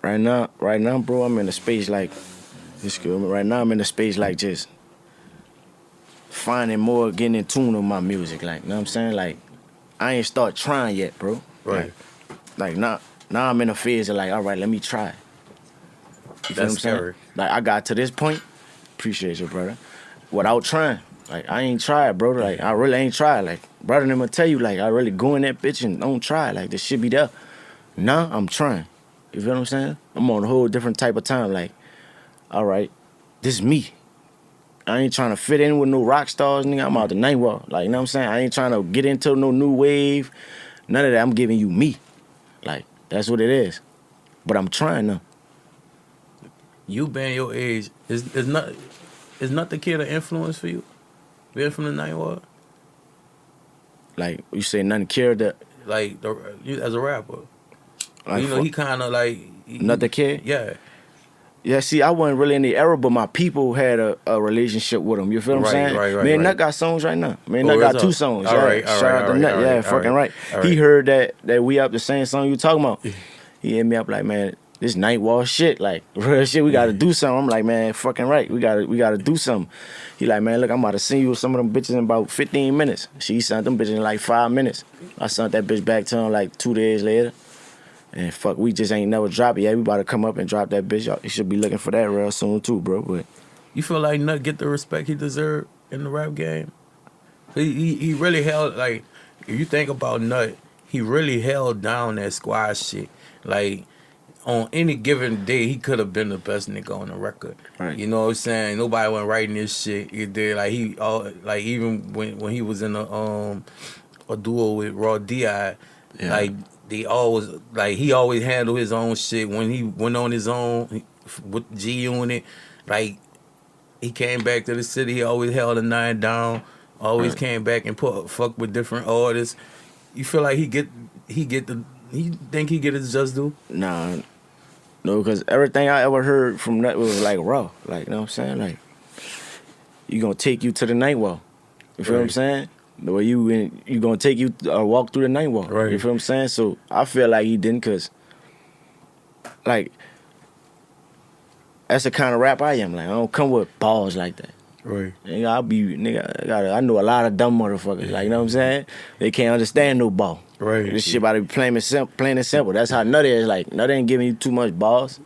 Right now, bro, I'm in a space like this. Right now, I'm in a space like just finding more, getting in tune with my music. Like, you know what I'm saying? Like, I ain't start trying yet, bro. Right. Like now I'm in a phase of like, all right, let me try. You feel what I'm saying? scary. Like, I got to this point, appreciate you, brother, without trying. Like, I ain't tried, bro. Like, I really ain't tried. Like, brother, them will tell you, like, I really go in that bitch and don't try. Like, this shit be there. Now I'm trying. You feel what I'm saying? I'm on a whole different type of time. Like, all right, this is me. I ain't trying to fit in with no rock stars, nigga. I'm out the night walk. Like, you know what I'm saying? I ain't trying to get into no new wave. None of that. I'm giving you me. Like, that's what it is. But I'm trying now. You being your age is not the kid an influence for you? Being from the 9 Ward? Like, you say nothing care that, Like you as a rapper. like, You know, he kinda like not the kid? Yeah. Yeah, see, I wasn't really in the era, but my people had a relationship with him. You feel what I'm saying? Right. Me and Nut got songs right now. Me and Oh, Nut got is 2 it? songs. All Yeah. right, all Shout right, out to all Nut. right, Yeah, all fucking right, right. all He right. heard that we up the same song you talking about. He hit me up like, man, this night wall shit, like real shit, we gotta do something. I'm like, man, fucking right. We gotta do something. He like, man, look, I'm about to send you some of them bitches in about 15 minutes. She sent them bitches in like 5 minutes. I sent that bitch back to him like 2 days later. And fuck, we just ain't never dropped it yet. We about to come up and drop that bitch. Y'all, you should be looking for that real soon too, bro. But You feel like Nut get the respect he deserved in the rap game? He really held, like, if you think about Nut, he really held down that squad shit. Like, on any given day, he could have been the best nigga on the record. Right. You know what I'm saying? Nobody went writing this shit. He did, like, even when he was in a duo with Raw D.I., Yeah. like, he always handled his own shit. When he went on his own with G Unit, like, he came back to the city. He always held a 9 down. Always Right. came back and fuck with different artists. You feel like he think he get his just due? nah, no, because everything I ever heard from Nut was like raw. Like, you know what I'm saying? Like, you gonna take you to the night walk. You feel what I'm Right. saying? The way you gonna take you walk through the night walk. Right. You feel what I'm saying? So I feel like he didn't, cause like that's the kind of rap I am. Like, I don't come with balls like that. Right. Nigga, I know a lot of dumb motherfuckers. Like, you know what I'm saying? They can't understand no ball. Right. This shit about to be plain and simple. That's how Nut is. Like, Nut ain't giving you too much balls.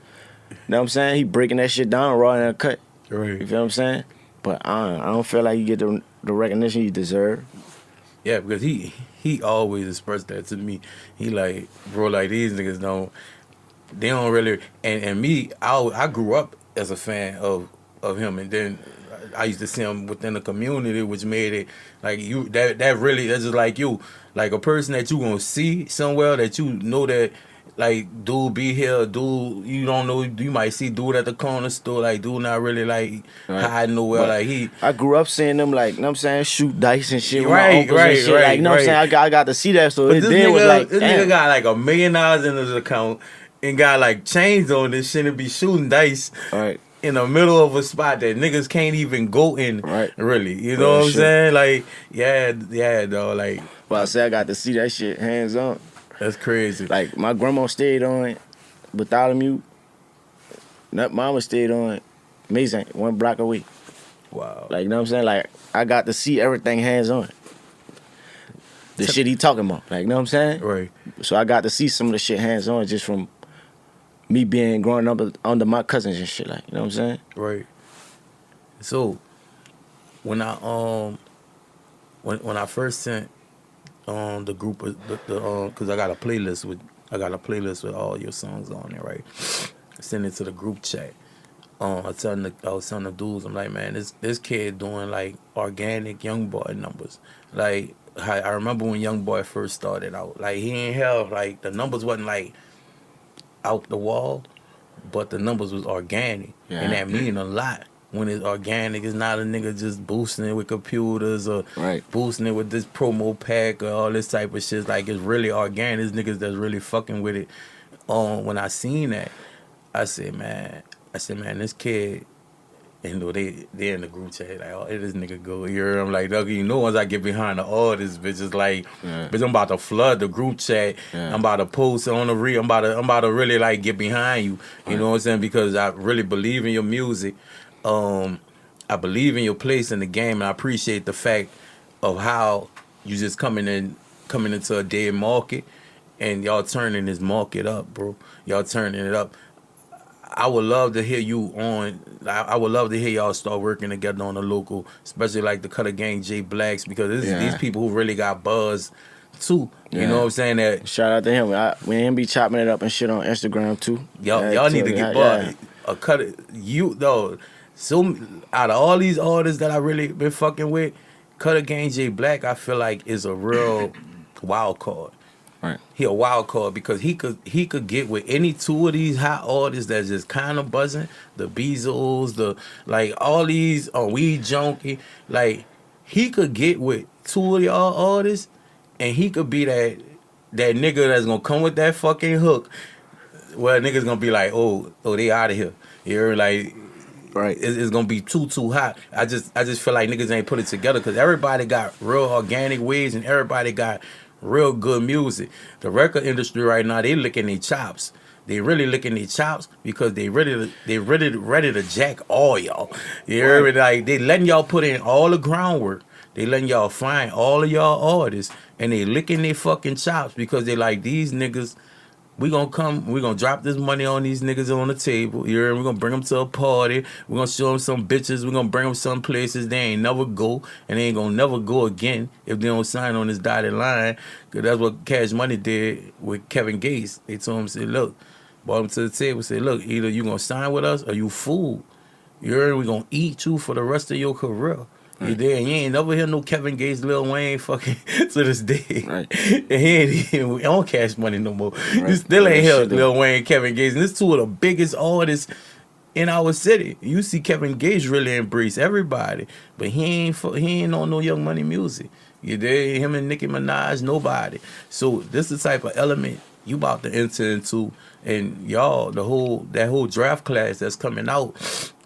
You know what I'm saying? He breaking that shit down raw and uncut. Right. You feel what I'm saying? But I don't feel like you get the recognition you deserve. Yeah, because he always expressed that to me. He like, bro, like, these niggas they don't really, and me, I grew up as a fan of him, and then I used to see him within the community, which made it like that's just like you, like a person that you gonna see somewhere that you know that, like, dude be here, dude you don't know, you might see dude at the corner store, like, dude not really like Right. hiding nowhere, But like he. I grew up seeing them, like, you know what I'm saying, shoot dice and shit with Right, my uncles right, and shit. right, Like, you know what I'm right. saying? I got to see that, so But it this then nigga, was like, this damn. nigga got like $1 million in his account and got like chains on this shit and be shooting dice Right. in the middle of a spot that niggas can't even go in. Right. Really, you know Real what I'm shit. saying? Like, yeah, though, like, Well, I say I got to see that shit hands on. that's crazy. Like, my grandma stayed on Bartholomew. Nut mama stayed on Maze ain't 1 block away. Wow. Like, you know what I'm saying? Like, I got to see everything hands on. The shit he talking about. Like, you know what I'm saying? Right. So I got to see some of the shit hands on just from me growing up under my cousins and shit. Like, you know what I'm saying? Right. So when I when I first sent the group of the because I got a playlist with all your songs on there, right? Send it to the group chat. I was telling the dudes, I'm like, man, this kid doing like organic young boy numbers. Like I remember when Young Boy first started out, like he ain't have like the numbers wasn't like out the wall, but the numbers was organic, and that mean a lot. When it's organic, it's not a nigga just boosting it with computers or boosting it with this promo pack or all this type of shit. Like, it's really organic. There's niggas that's really fucking with it. When I seen that, I said, man, this kid, and they in the group chat, like, oh, this nigga go here. I'm like, dog, you know, once I get behind the artist, bitch, it's like, bitch, I'm about to flood the group chat. I'm about to post on the I'm about to really like get behind you. You know what I'm saying? Because I really believe in your music. I believe in your place in the game, and I appreciate the fact of how you just coming into a dead market, and y'all turning this market up, bro. Y'all turning it up. I would love to hear you on. I would love to hear y'all start working together on the local, especially like the Cutter Gang J Blacks, because these people who really got buzz too. You know what I'm saying? That shout out to him. We ain't be chopping it up and shit on Instagram too. Y'all need to get buzz. A Cutter, you though. So out of all these artists that I really been fucking with, Cutter Gang J Black, I feel like is a real wild card. Right. He a wild card because he could get with any two of these hot artists that's just kind of buzzing. The Bezos, the like all these Weed Junkie. Like, he could get with two of y'all artists, and he could be that nigga that's gonna come with that fucking hook. Well, niggas gonna be like, oh, they out of here. You're like. Right. It's gonna be too hot. I just feel like niggas ain't put it together because everybody got real organic ways and everybody got real good music. The record industry right now, they licking their chops. They really licking their chops because they ready to jack all y'all. You hear me? Like, they letting y'all put in all the groundwork. They letting y'all find all of y'all artists, and they licking their fucking chops because they like, these niggas. We gonna drop this money on these niggas on the table. You hear? We gonna bring them to a party. We gonna show them some bitches. We gonna bring them some places they ain't never go, and they ain't gonna never go again if they don't sign on this dotted line. Cause that's what Cash Money did with Kevin Gates. They told him, say, look, brought him to the table, say, look, either you gonna sign with us or you fool. You heard? We gonna eat you for the rest of your career. You there? You ain't never hear no Kevin Gates, Lil Wayne fucking to this day. Right. And he ain't even on Cash Money no more. Right. You still ain't hear Lil Wayne, Kevin Gates. And this two of the biggest artists in our city. You see Kevin Gates really embrace everybody. But he ain't on no Young Money music. You there? Him and Nicki Minaj, nobody. So this is the type of element you about to enter into. And y'all, that whole draft class that's coming out,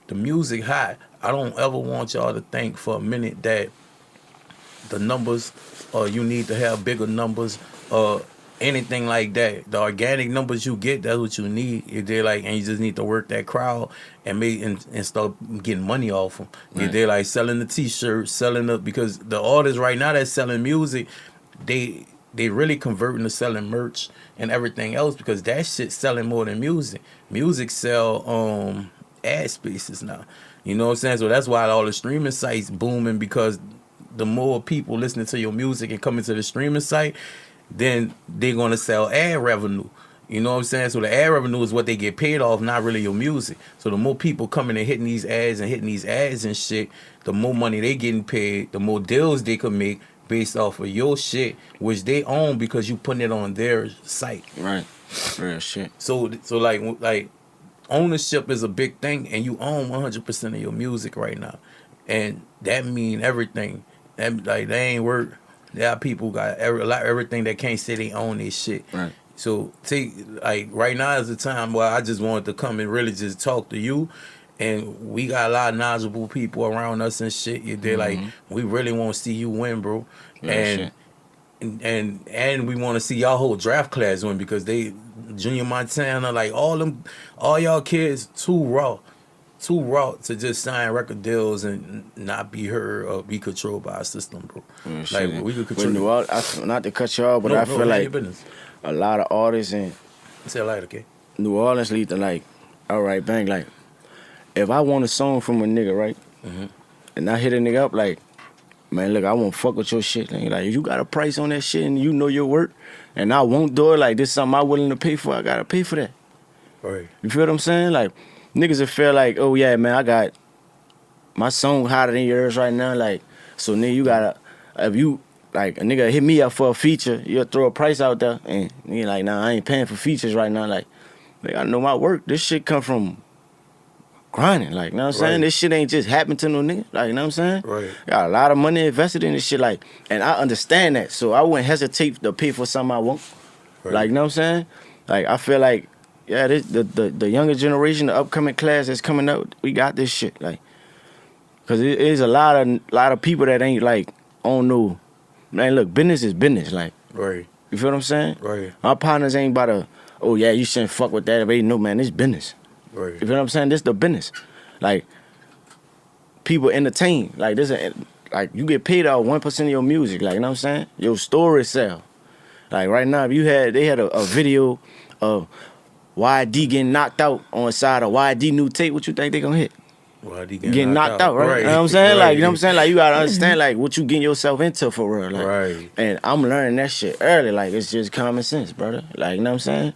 the music high. I don't ever want y'all to think for a minute that the numbers, or you need to have bigger numbers, or anything like that. The organic numbers you get, that's what you need. They're like, and you just need to work that crowd and and start getting money off them. Right. They're like selling the T-shirts, because the artists right now that's selling music, they really converting to selling merch and everything else, because that shit's selling more than music. Music sell ad spaces now. You know what I'm saying? So that's why all the streaming sites booming, because the more people listening to your music and coming to the streaming site, then they're going to sell ad revenue. You know what I'm saying? So the ad revenue is what they get paid off, not really your music. So the more people coming and hitting these ads and shit, the more money they getting paid, the more deals they can make based off of your shit, which they own because you putting it on their site. Right. Real shit. So like ownership is a big thing, and you own 100% of your music right now, and that mean everything. That ain't work. There are people got everything that can't say they own this shit. Right. So right now is the time where I just wanted to come and really just talk to you, and we got a lot of knowledgeable people around us and shit. They're like, we really want to see you win, bro, and we want to see y'all whole draft class win, because Junior Montana, like all y'all kids too raw too raw to just sign record deals and not be heard or be controlled by a system, bro. Like we could control. New Orleans, not to cut you off, but I feel handle like your business. a lot of artists in Say it like, okay. New Orleans lead to like, all right, bang, like, if I want a song from a nigga, right, and I hit a nigga up like, man, look, I won't fuck with your shit. Like, if you got a price on that shit and you know your work, and I won't do it, like, this is something I'm willing to pay for, I gotta pay for that. Right. You feel what I'm saying? Like, niggas will feel like, oh yeah, man, I got my song hotter than yours right now. Like, so nigga, you gotta, if you, like, a nigga hit me up for a feature, you'll throw a price out there, and nigga like, nah, I ain't paying for features right now. Like, nigga, I know my work. This shit come from grinding, like, you know what I'm saying? This shit ain't just happen to no nigga, like, you know what I'm saying? Right. Got a lot of money invested in this shit, like, and I understand that, so I wouldn't hesitate to pay for something I want. Right. Like, you know what I'm saying? Like, I feel like, yeah, the younger generation, the upcoming class that's coming up, we got this shit, like, cause it is a lot of people that ain't like, don't know, man. Look, business is business, like, Right. you feel what I'm saying? Right. My partners ain't about to, oh yeah, you shouldn't fuck with that. They know, man, this business. Right. You feel what I'm saying? This the business, like, people entertain, like this, like you get paid out 1% of your music, like, you know what I'm saying? Your story sell, like right now, if they had a video of YD getting knocked out on the side of YD new tape, what you think they gonna hit? Well, he Getting knocked out, right? You know what I'm saying? Like, you know what I'm saying? Like, you gotta understand, like, what you getting yourself into for real. Like, Right. and I'm learning that shit early. Like, it's just common sense, brother. Like, you know what I'm saying?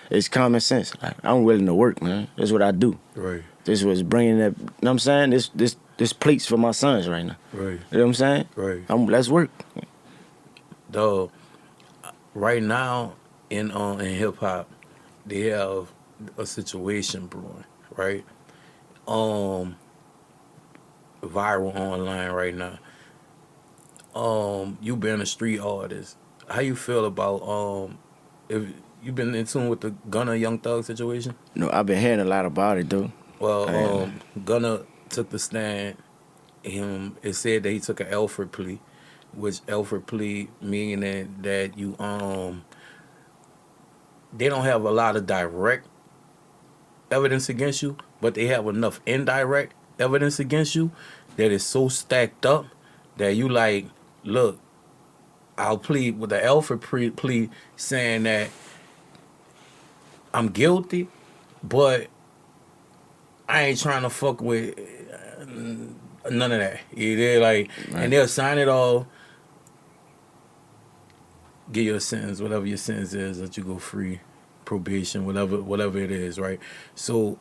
It's common sense. Like, I'm willing to work, man. That's what I do. Right. This was bringing that, you know what I'm saying? This plates for my sons right now. Right. You know what I'm saying? Right. Let's work. Though, right now in hip hop, they have a situation brewing, right? Viral online right now. You being a street artist, how you feel about if you been in tune with the Gunna Young Thug situation? No, I've been hearing a lot about it, though. Well, Gunna took the stand. It said that he took an Alfred plea, which Alfred plea meaning that you they don't have a lot of direct evidence against you, but they have enough indirect evidence against you that is so stacked up that you like, look, I'll plead with the Alfred plea saying that I'm guilty, but I ain't trying to fuck with none of that. They're like, right. And they'll sign it all, get your sentence, whatever your sentence is, let you go free, probation, whatever it is, right? So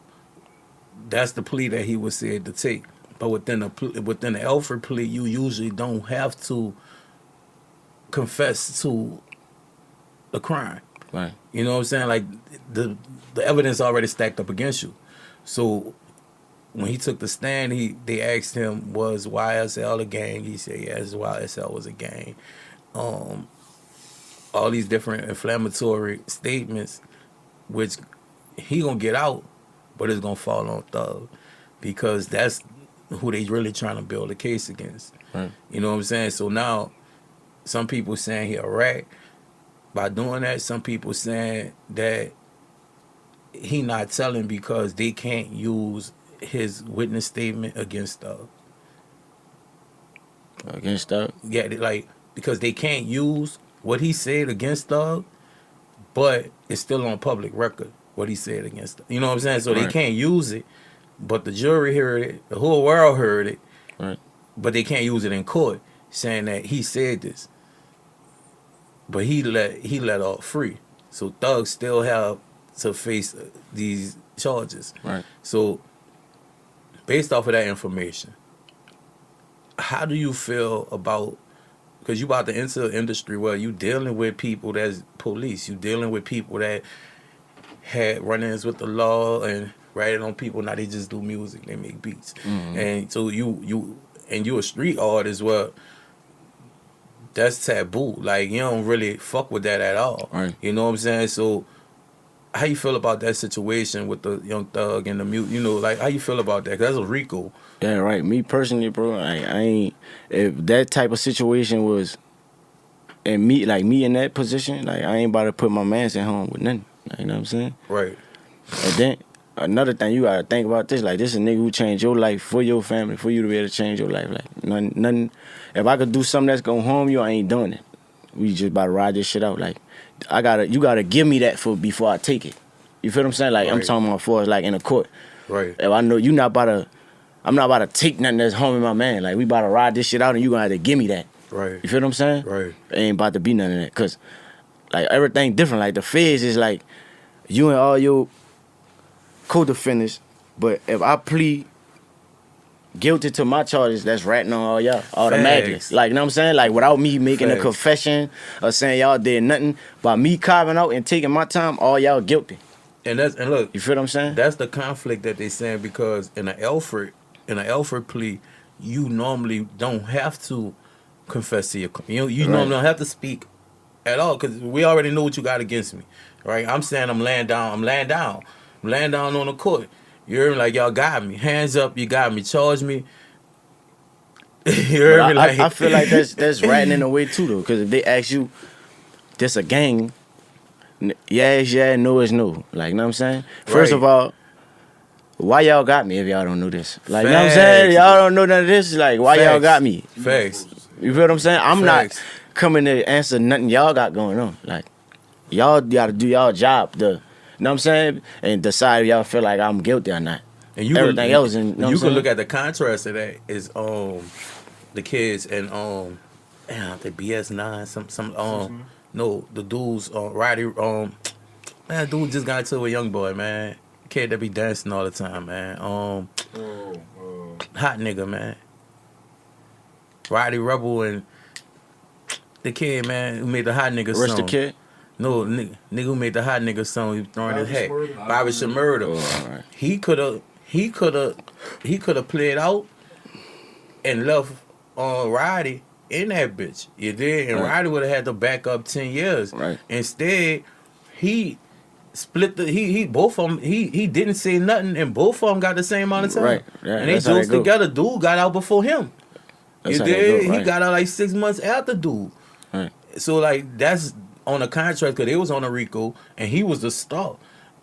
that's the plea that he was said to take. But within the Alfred plea, you usually don't have to confess to the crime. Right. You know what I'm saying? Like the evidence already stacked up against you. So when he took the stand, they asked him, was YSL a gang? He said, yes, YSL was a gang. All these different inflammatory statements, which he gonna get out, but it's gonna fall on Thug, because that's who they really trying to build a case against. Right. You know what I'm saying? So now, some people saying he a rat by doing that. Some people saying that he not telling because they can't use his witness statement against Thug. Against Thug? Yeah, like, because they can't use what he said against Thug, but it's still on public record what he said against Thug. You know what I'm saying? So They can't use it, but the jury heard it, the whole world heard it, right. But they can't use it in court saying that he said this. But he let off free. So Thug still have to face these charges. Right. So based off of that information, how do you feel about, because you about to enter an industry where you dealing with people that's police, you dealing with people that had run-ins with the law and ratted on people, now they just do music, they make beats. Mm-hmm. And so you a street artist, well, that's taboo. Like, you don't really fuck with that at all. Right. You know what I'm saying? So how you feel about that situation with the Young Thug and the mute? You know, like, how you feel about that? 'Cause that's a RICO. Yeah, right. Me personally, bro, I ain't. If that type of situation was, and me in that position, like, I ain't about to put my mans at home with nothing. Like, you know what I'm saying? Right. And then another thing you gotta think about this. Like, this is a nigga who changed your life for your family, for you to be able to change your life. Like, nothing. If I could do something that's gonna harm you, I ain't doing it. We just about to ride this shit out. Like, you gotta give me that before I take it. You feel what I'm saying? Like, I'm Right. talking about for like in a court. Right. If I know you not about to, I'm not about to take nothing that's harming my man. Like, we about to ride this shit out, and you gonna have to give me that. Right. You feel what I'm saying? Right. It ain't about to be none of that. Cause like everything different. Like the feds is like you and all your co-defendants, but if I plead guilty to my charges, that's ratting on all y'all automatically. Facts. Like, you know what I'm saying? Like, without me making a Facts. confession or saying y'all did nothing, by me carving out and taking my time, all y'all guilty. And look, You feel what I'm saying? that's the conflict that they saying, because in an Alfred plea, you normally don't have to confess to you Right. normally don't have to speak at all, because we already know what you got against me, right? I'm saying I'm laying down on the court. You're like, y'all got me, hands up, you got me, charge me. You heard But me? Like, I feel like that's ratting in a way too, though, because if they ask you, this a gang, yeah is yeah, no is no. Like, you know what I'm saying? First Right. of all, why y'all got me if y'all don't know this? Like, you know what I'm saying? Facts. Y'all don't know none of this. Like, why y'all Facts. got me? Facts. You feel what I'm saying? I'm Facts. not coming to answer nothing y'all got going on. Like, y'all gotta do y'all job, you know what I'm saying? And decide if y'all feel like I'm guilty or not. And you Everything else, and you know what I'm you can saying? look at the contrast of that is the kids and the BS9 some no, the dudes Roddy man, dude just got into a young boy, man, kid that be dancing all the time, man, hot nigga, man, Roddy Rebel, and the kid, man, who made the hot nigga Rest song. the kid. No, nigga who made the hot nigga song, he throwing his hat. Bobby Bobby Shmurda. Oh, all right. He could have played out and left Roddy in that bitch. You did, and Right. Roddy would have had to back up 10 years. Right. Instead, he split he both of them. He didn't say nothing, and both of them got the same amount of time. Right. Yeah, and they that's how jokes they go. together. Dude got out before him. That's You how they did. go, He right. got out like 6 months after dude. Right. So like that's on a contract, because they was on a RICO and he was the star,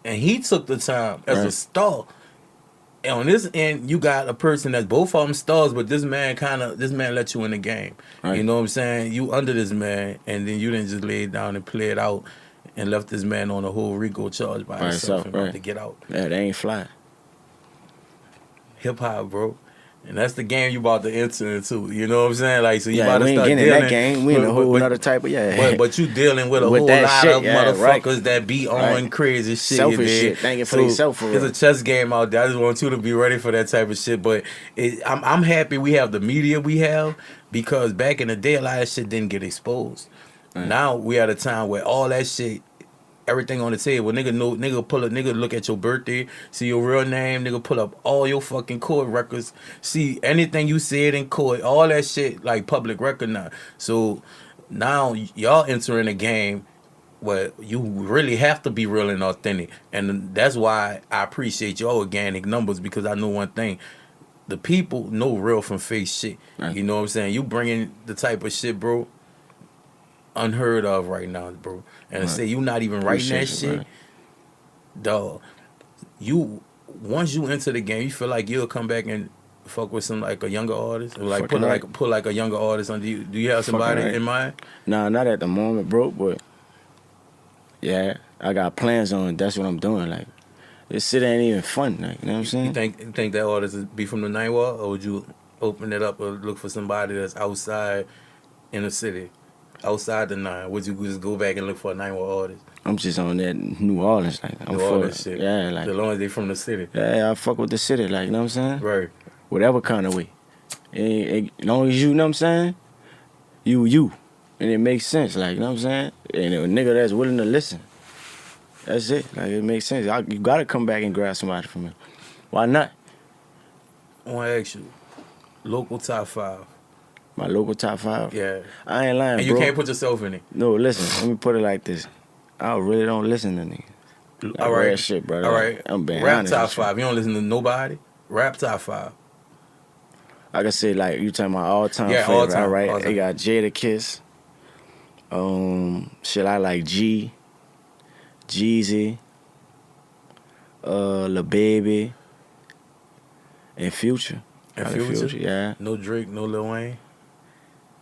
and he took the time as a Right. star. And on this end, you got a person that's both of them stars, but this man let you in the game. Right. You know what I'm saying? You under this man, and then you didn't just lay it down and play it out, and left this man on a whole RICO charge by himself and about right. to get out. Yeah, they ain't fly. Hip hop, bro. And that's the game you about to enter into. You know what I'm saying? Like, so you Yeah, about to we ain't start getting in dealing. that game. We in a whole other type of, yeah. But you dealing with a With whole that lot shit, of yeah, motherfuckers right. that be on Right. crazy shit. Selfish you dig? shit, thinking for themselves for It's real. a chess game out there. I just want you to be ready for that type of shit. But I'm happy we have the media we have, because back in the day, a lot of shit didn't get exposed. Right. Now we at a time where all that shit, everything on the table. Nigga look at your birthday, see your real name, nigga pull up all your fucking court records, see anything you said in court, all that shit like public record now. So now y'all entering a game where you really have to be real and authentic. And that's why I appreciate your organic numbers, because I know one thing. The people know real from fake shit. Right. You know what I'm saying? You bringing the type of shit, bro, unheard of right now, bro. And to say you not even writing that Appreciate it, shit, dog. You once you enter the game, you feel like you'll come back and fuck with some like a younger artist, or like Fucking right. put like a younger artist under you. Do you have Fucking somebody right. in mind? Nah, not at the moment, bro, but yeah, I got plans on it. That's what I'm doing. Like, this shit ain't even fun. Like, you know what I'm saying? You think that artist would be from the Ninth Ward, or would you open it up or look for somebody that's outside in the city, outside the Nine? Would you just go back and look for a Ninth Ward artist? I'm just on that New Orleans. Like, I'm New for Orleans it. shit. Yeah, like, As long as they from the city. yeah, I fuck with the city. Like, you know what I'm saying? Right. Whatever kind of way. As long as you know what I'm saying, you. And it makes sense, like, you know what I'm saying? And a nigga that's willing to listen. That's it. Like, it makes sense. You gotta come back and grab somebody from me. Why not? I want to ask you, local top 5. My local top 5? Yeah. I ain't lying, And you bro. can't put yourself in it. No, listen. Let me put it like this. I really don't listen to niggas. All Like, right. real shit, brother. All right. I'm being Rap honest top with you. 5. You don't listen to nobody? Rap top 5. I can say, like, you talking about all-time Yeah, favorite. all-time, All right. all-time. They got Jada Kiss. Shit, I like Jeezy. Lil Baby, and Future. And Probably Future? yeah. No Drake, no Lil Wayne.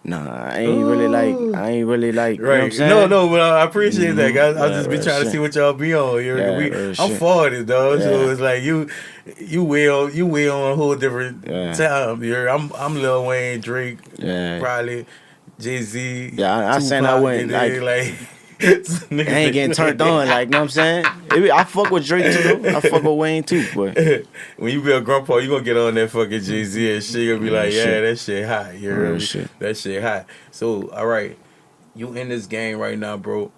Nah, I ain't really like. You know what I'm Right. saying? No, but I appreciate that, guys. I'll Yeah, just be real trying to shit. see what y'all be on. Yeah, We, real I'm shit. for it, dog. So Yeah. it's like you way on a whole different Yeah. time. I'm Lil Wayne, Drake, Yeah. probably Jay-Z. Yeah, I saying I Tupac, wouldn't, and then, like- niggas I ain't getting turned on, like, you know what I'm saying? I fuck with Drake too, though. I fuck with Wayne too, but when you be a grandpa, you gonna get on that fucking Jay-Z and shit. You gonna be Real like, yeah, shit. that shit hot. You hear Real me? shit. That shit hot. So, all right, you in this game right now, bro.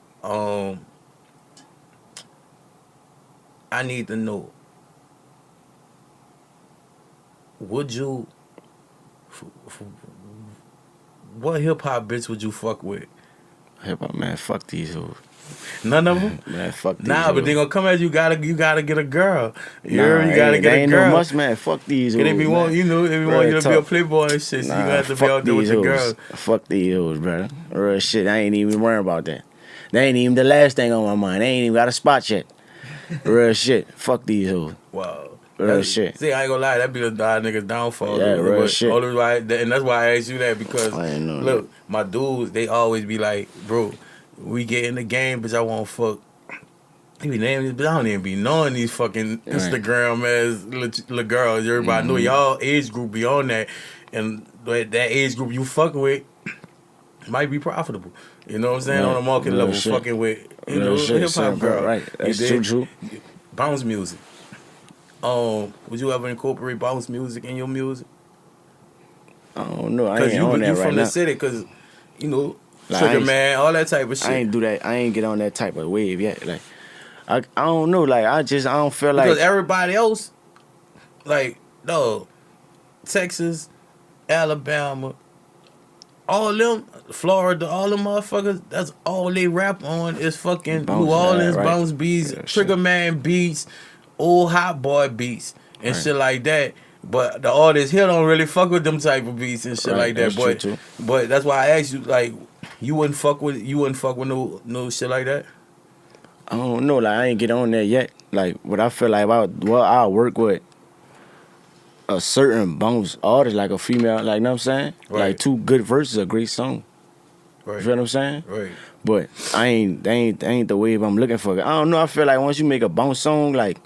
I need to know. Would you? What hip hop bitch would you fuck with? hip hop, man, fuck these hoes. None of them. Man, fuck these Nah, hoes. but they gonna come at you. You gotta get a girl. You Nah, heard me? You gotta ain't- get they a ain't girl. no must, man. Fuck these hoes. If they want, man. you know, if they Real want you to be a talk. playboy and shit, so Nah, you gonna have to be fuck out there with these your hoes. girl. Fuck these hoes, brother. Real shit. I ain't even worrying about that. They ain't even the last thing on my mind. They ain't even got a spot yet. Real shit. Fuck these hoes. Wow. Real That's- shit. See, I ain't gonna lie, that be a nigga's downfall. Yeah, though. real But shit. only why, and that's why I asked you that because I ain't know look, my dudes, they always be like, bro, we get in the game, bitch, I won't fuck. He be naming this, but I don't even be knowing these fucking Right. Instagram as little girls. Everybody know y'all age group be on that, and that age group you fucking with might be profitable. You know what I'm saying? Right. On a market Real level, shit. fucking with Real shit, hip hop son, girl. right. You That's dig? true. Bounce music. Would you ever incorporate bounce music in your music? I don't know. I Because ain't on you that from right the now. city, because you know Like, I Trigger ain't- Man, all that type of shit. I ain't do that. I ain't get on that type of wave yet. Like, I don't know. Like, I don't feel like. Because everybody else, like, no, Texas, Alabama, all them, Florida, all them motherfuckers, that's all they rap on is fucking Bounce, New Orleans, right. bounce beats, Yeah, Trigger shit. Man beats, old hot boy beats, and Right. shit like that. But the artists here don't really fuck with them type of beats and shit Right, like that. that's true, too. But that's why I asked you, like, you wouldn't fuck with no shit like that? I don't know. Like, I ain't get on there yet. Like, what I feel like I'll work with a certain bounce artist, like a female. Like, you know what I'm saying? Right. Like, two good verses, a great song. Right. You feel what I'm saying? Right. But they ain't the wave I'm looking for. I don't know. I feel like once you make a bounce song, like,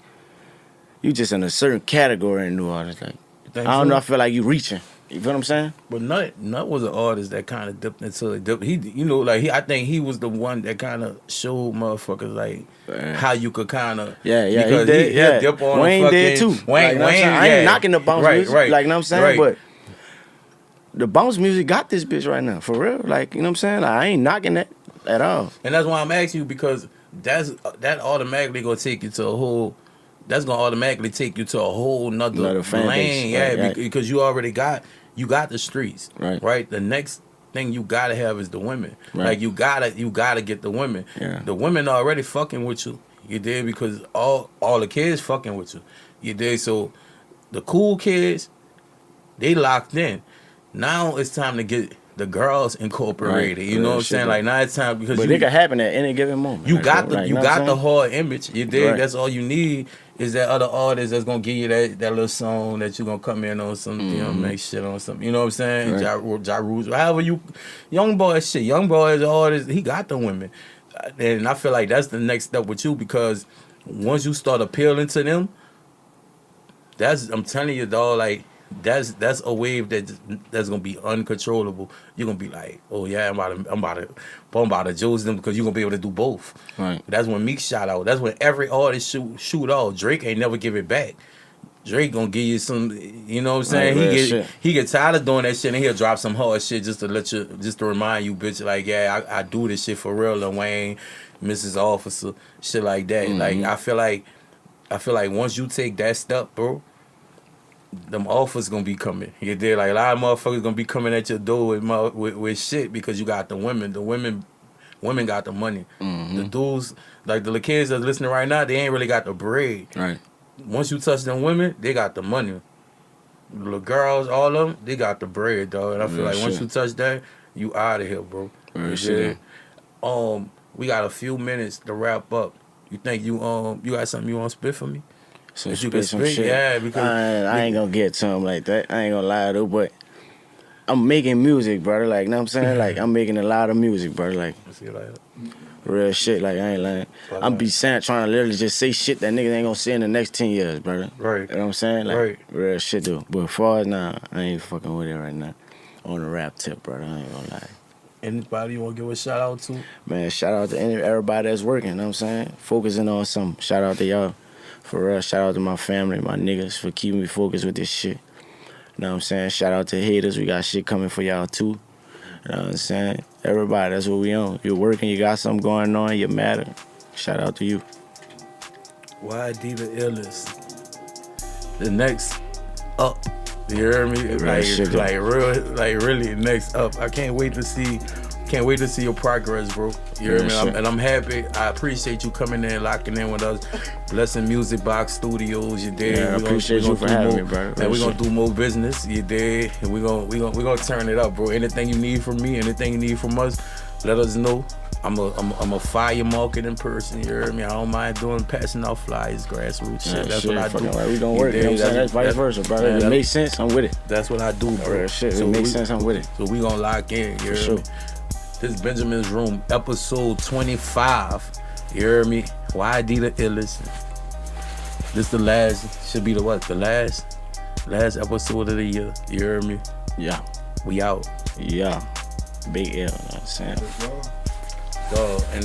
you just in a certain category in New Orleans. Like, Think I don't so? know. I feel like you reaching. You feel what I'm saying? But Nut was an artist that kind of dipped into it. I think he was the one that kind of showed motherfuckers like how you could kind of Yeah, he because did. he'll dip on Wayne fucking, did too. Wayne, Like, know what I'm saying? I ain't knocking the bounce music. right, Like, you know what I'm saying? right. But the bounce music got this bitch right now, for real. Like, you know what I'm saying? Like, I ain't knocking that at all. And that's why I'm asking you because that automatically gonna take you to a whole. That's gonna automatically take you to a whole nother Another fan lane, base. Right. because you already got the streets, Right. The next thing you gotta have is the women. Right. Like you gotta get the women. Yeah. The women are already fucking with you. You did because all the kids fucking with you. You did so. The cool kids, they locked in. Now it's time to get the girls incorporated. Right. You know Real what I'm shit, saying? right. Like now it's time because But it can happen at any given moment. you like, got bro. the Like, you know what I'm got the saying? hard image. You dig? Right. That's all you need is that other artist that's gonna give you that little song that you gonna come in on something, you know, make shit on something. You know what I'm saying? Right. Ja Rule, however you, Young Boy shit. Young Boy is an artist. He got the women, and I feel like that's the next step with you because once you start appealing to them, I'm telling you, dog, like. That's a wave that's gonna be uncontrollable. You're gonna be like, oh yeah, I'm about to juice them because you're gonna be able to do both. Right. That's when Meek shot out. That's when every artist shoot out. Drake ain't never give it back. Drake gonna give you some, you know what I'm saying? Right, real shit. He get tired of doing that shit and he'll drop some hard shit just to remind you, bitch, like, yeah, I do this shit for real, Lil Wayne, Mrs. Officer, shit like that. Like I feel like once you take that step, bro, them offers gonna be coming. You did like a lot of motherfuckers gonna be coming at your door with shit because you got the women. The women got the money. The dudes, like the little kids that's listening right now, they ain't really got the bread. Right. Once you touch them women, they got the money. The little girls, all of them, they got the bread, dog. And I feel Real like once shit. you touch that, you out of here, bro. Real You shit. dig? We got a few minutes to wrap up. You think you got something you want to spit for me? some If you can some spit, shit. yeah, because I ain't gonna get to him like that. I ain't gonna lie though, but I'm making music, brother. Like, know what I'm saying? Like, I'm making a lot of music, brother. Like, real shit. Like, I ain't lying. I'm be saying, trying to literally just say shit that niggas ain't gonna say in the next 10 years, brother. Right. You know what I'm saying? Like, Right. real shit though. But as far as now, I ain't fucking with it right now. On the rap tip, brother. I ain't gonna lie. Anybody you want to give a shout out to? Man, shout out to everybody that's working, you know what I'm saying? Focusing on something. Shout out to y'all. For real, shout out to my family, my niggas, for keeping me focused with this shit. You know what I'm saying? Shout out to haters. We got shit coming for y'all too. You know what I'm saying? Everybody, that's what we on. You're working, you got something going on, you matter. Shout out to you. YD the Illest. The next up. You hear me? Really next up. I can't wait to see your progress, bro. You hear me? I'm happy. I appreciate you coming in, locking in with us. Blessing Music Box Studios, you dig? Yeah, I appreciate you for having me, bro. And we're gonna do more business, you dig? And we're gonna turn it up, bro. Anything you need from me, anything you need from us, let us know. I'm a fire marketing person, you heard me? I don't mind passing out flyers, grassroots shit. That's what I do. Right. We gonna work, you know what I'm saying? That's vice versa, bro. If it makes sense, I'm with it. That's what I do, bro. Real shit, if it makes sense, I'm with it. So we gonna lock in, you heard me? This is Benjimanzroom, episode 25. You heard me? YD the Illest. This the last, should be the what? The last episode of the year. You heard me? Yeah. We out. Yeah. Big L, you know what I'm saying? Dog, and